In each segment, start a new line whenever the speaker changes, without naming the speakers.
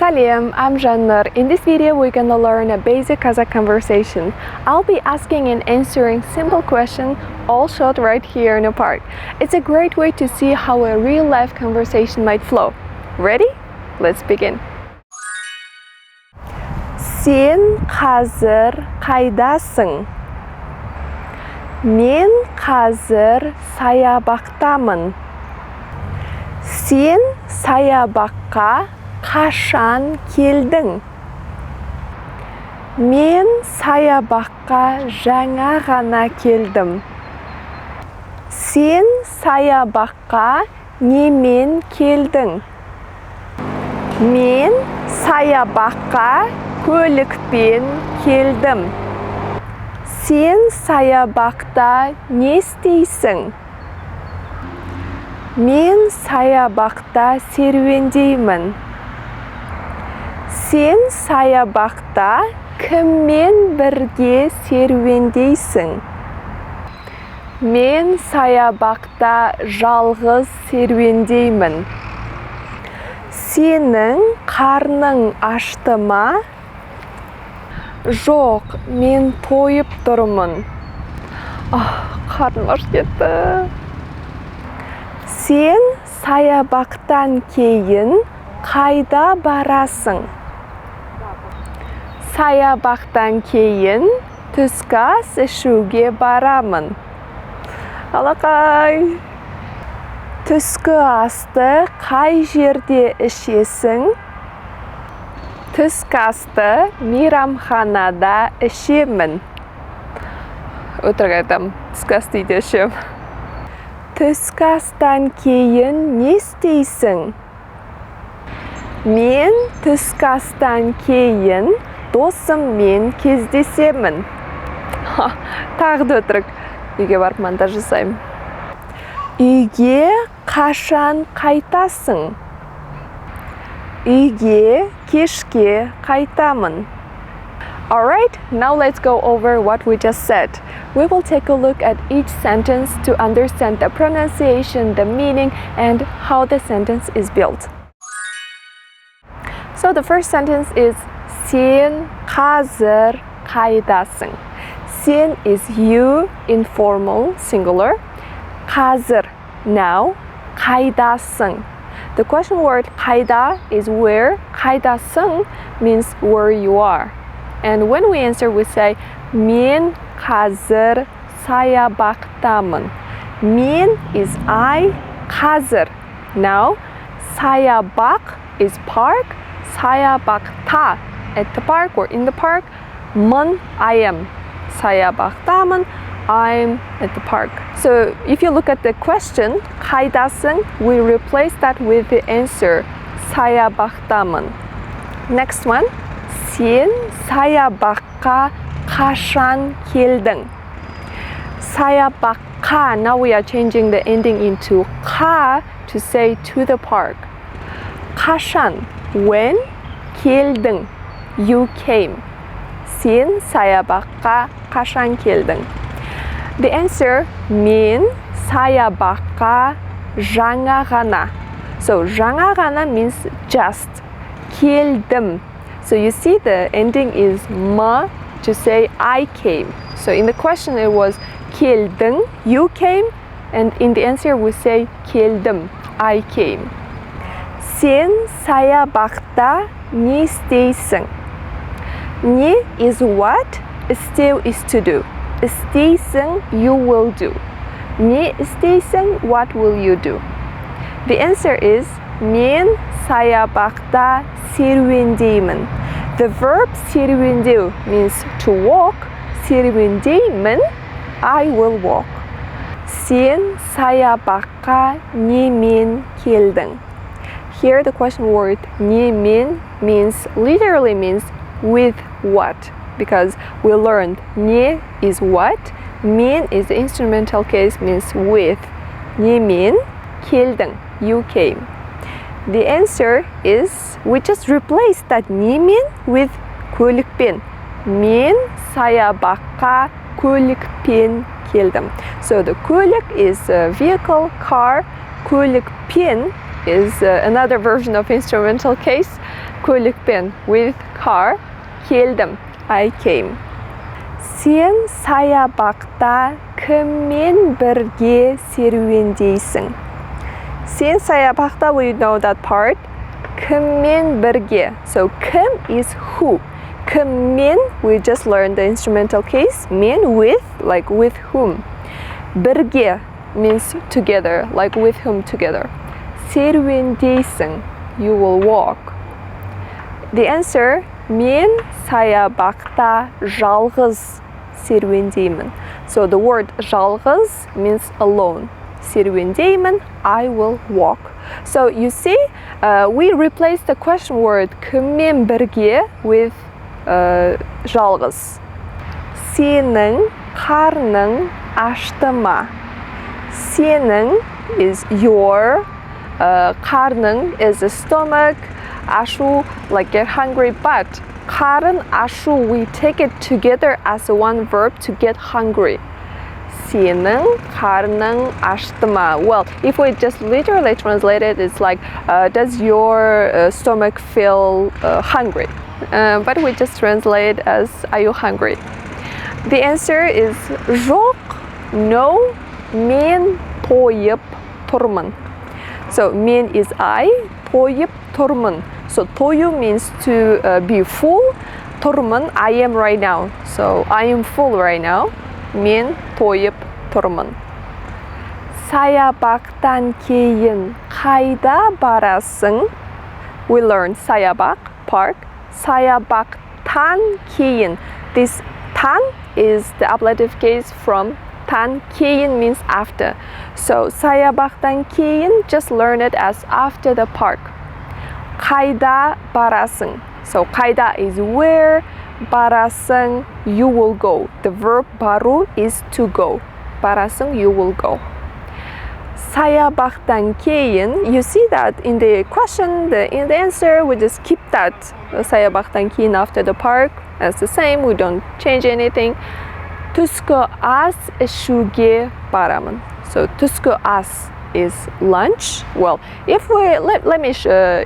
Salam, I'm Jannur. In this video, we're gonna learn a basic Kazakh conversation. I'll be asking and answering simple questions, all shot right here in the park. It's a great way to see how a real-life conversation might flow. Ready? Let's begin. Sen hazır kaydasın? Men hazır sayabaktamın. Sen sayabakka qachon kelding? Men sayabakka жаңа g'ana keldim. Sen sayabakka nemen kelding? Men sayabakka ko'likpen keldim. Sen sayabakta ne isteysin? Men sayabakta serüvendeyman. Sen sayabakta kimmen birge serüvendeysin? Men sayabakta жалғыз serüvendeyman. Sening qarning achdimi? Жоқ, men to'yib turman. Qarnim ochib ketdi. Sen sayabaktan keyin qayda borasың? Sayabaktan keyin түскі ас ішуге baramın. Алақай. Түскі асты қай жерде ішесің? Түскі асты мейрамханада ішемін. Өтірік айтам, түскі асты үйде ішем. Түскі астан кейін не істейсің? Мен түскі астан кейін досыммен кездесемін. Тағы да өтірік. Үйге барып монтаж жасаймын. Үйге қашан қайтасың? Үйге кешке қайтамын. Alright, now let's go over what we just said. We will take a look at each sentence to understand the pronunciation, the meaning, and how the sentence is built. So the first sentence is Sen қазір қайдасың? Sen is you, informal, singular. Қазір, now. Қайдасың. The question word қайда is where. Қайдасың means where you are. And when we answer, we say мен қазір саябақтамын. Мен is I, қазір, now. Саябақ is park. Саябақта, at the park or in the park. Мын, I am. Саябақтамын, I'm at the park. So if you look at the question, қайдасың, we replace that with the answer, саябақтамын. Next one, сен саябаққа қашан келдің? Саябаққа, now we are changing the ending into қа to say to the park. Қашан, when? Келдің, you came. Sen саябаққа қашан келдің? The answer, мен саябаққа жаңа ғана. So жаңа ғана means just. Келдім. So you see the ending is ма to say I came. So in the question it was келдің, you came, and in the answer we say келдім, I came. Sen саябақта не істейсің? Не is what? Істеу is to do. Істейсің, you will do. Не істейсің, what will you do? The answer is мен саябақта серуендеймін. The verb серуендеу means to walk. Серуендеймін, I will walk. Сен саябаққа немен келдің? Here the question word немен literally means with what, because we learned не is what, мен is the instrumental case, means with. Немен келдің, you came. The answer is we just replaced that немен with көлікпен. Мен саябаққа көлікпен келдім. So the көлік is a vehicle, car. Көлікпен is another version of instrumental case. Көлікпен, with car. Келдім, I came. Сен саябақта кіммен бірге серуендейсің? Сен саябақта, we know that part. Кіммен бірге. So кім is who. Кіммен, we just learned the instrumental case. Мен with, like with whom. Бірге means together, like with whom together. Серуендейсің, you will walk. The answer, мен саябақта жалғыз серуендеймін. So the word жалғыз means alone. Серуендеймін, I will walk. So you see, we replaced the question word кіммен бірге with жалғыз. Сенің қарның ашты ма? Сенің is your, қарның is the stomach, ашу like get hungry, but қарын ашу, we take it together as one verb to get hungry. Сенің қарның ашты ма? Well, if we just literally translate it, it's like, does your stomach feel hungry? But we just translate as, are you hungry? The answer is жоқ, no, мен тойып тұрмын. So мен is I, тойып тұрмын. So тою means to be full. тұрмын, I am right now. So I am full right now. Мен тойып тұрмын. Саябақтан кейін қайда барасың? We learned саябақ, park. Саябақтан кейін. This tan is the ablative case from tan. Кейін means after. So саябақтан кейін, just learn it as after the park. Қайда барасың? So қайда is where, барасың, you will go. The verb бару is to go. Барасың, you will go. Саябақтан кейін, you see that in the question, in the answer, we just keep that саябақтан кейін after the park as the same, we don't change anything. Түскі ас ішуге барамын. So түскі ас is lunch. Well, if we let me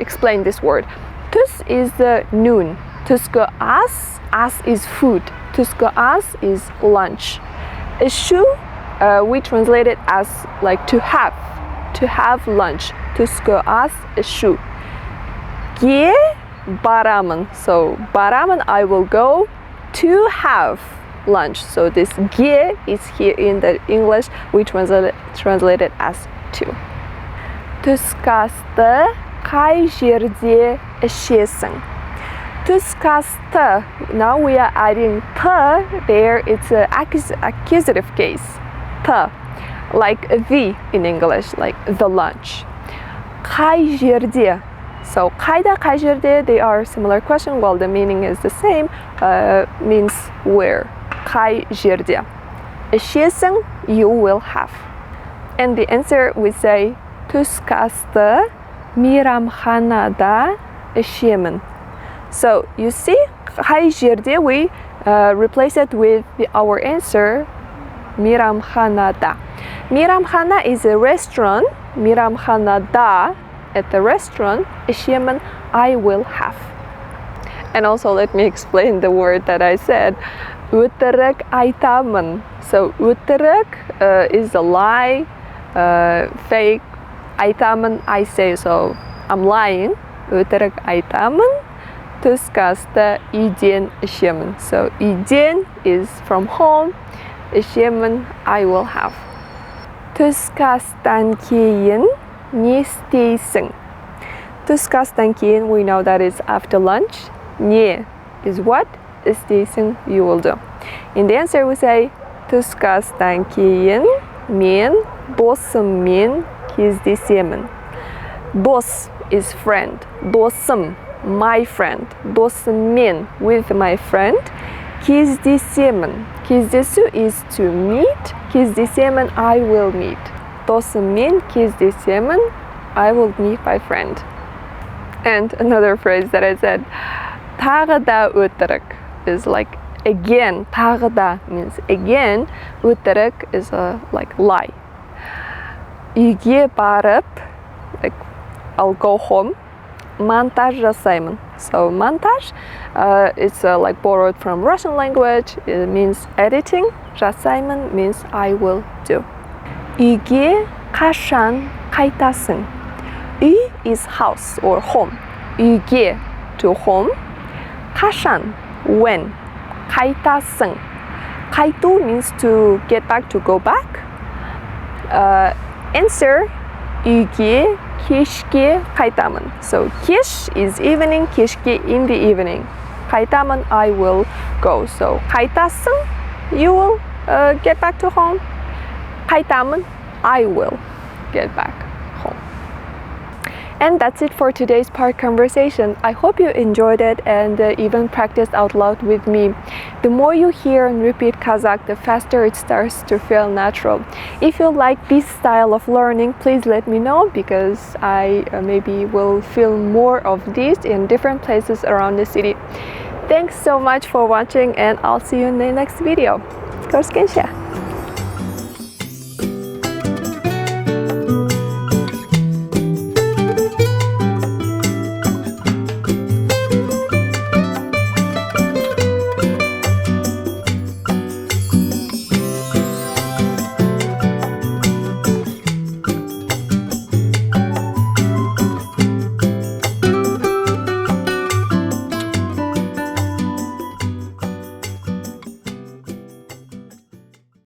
explain this word. Түс is the noon. Түскі ас, as is food. Түскі ас is lunch. Ішу, we translate it as like to have lunch. Түскі ас ішу. Ге барамын. So барамын, I will go to have lunch. So this ге is here in the English, we translate it as to. Түскі асты қай жерде ішесің? Түскі асты, now we are adding t there, it's an accusative case. T, like the in English, like the lunch. Қай жерде? So қайда, қай жерде, they are similar question, well the meaning is the same, means where. Қай жерде? Ішесің, you will have. And the answer we say түскі асты мейрамханада ішемін. So you see, қай жерде, we replace it with our answer мейрамханада. Мейрамхана is a restaurant. Мейрамханада, at the restaurant, ішемін, I will have. And also let me explain the word that I said. Өтірік айтамын. So өтірік is a lie, fake. Айтамын, I say, so I'm lying. Өтірік айтамын. Түскі асты үйден ішемін. So үйден is from home. Ішемін, I will have. Түскі астан кейін не істейсің? Түскі астан кейін, we know that is after lunch. Не is what? Істейсің, you will do. In the answer we say түскі астан кейін мен досыммен кездесемін. Дос is friend. Досым, my friend. Досыммен, with my friend. Кездесемін. Кездесу is to meet. Кездесемін, I will meet. Досыммен кездесемін, I will meet my friend. And another phrase that I said, тағы да өтірік is like again. Тағы да means again. Өтірік is like lie. Үйге барып, like I'll go home. montaj жасаймын. So montage, it's like borrowed from Russian language. It means editing. жасаймын means I will do. үйге қашан қайтасың? үй is house or home. үйге to home. қашан when. қайтасың. қайту means to get back, to go back. Answer үйге кешке қайтамын. So кеш is evening, кешке in the evening. қайтамын I will go. So қайтасың you will get back to home. қайтамын I will get back home. And that's it for today's park conversation. I hope you enjoyed it and even practiced out loud with me. The more you hear and repeat Kazakh, the faster it starts to feel natural. If you like this style of learning, please let me know, because I maybe will film more of these in different places around the city. Thanks so much for watching, and I'll see you in the next video. Korskensia!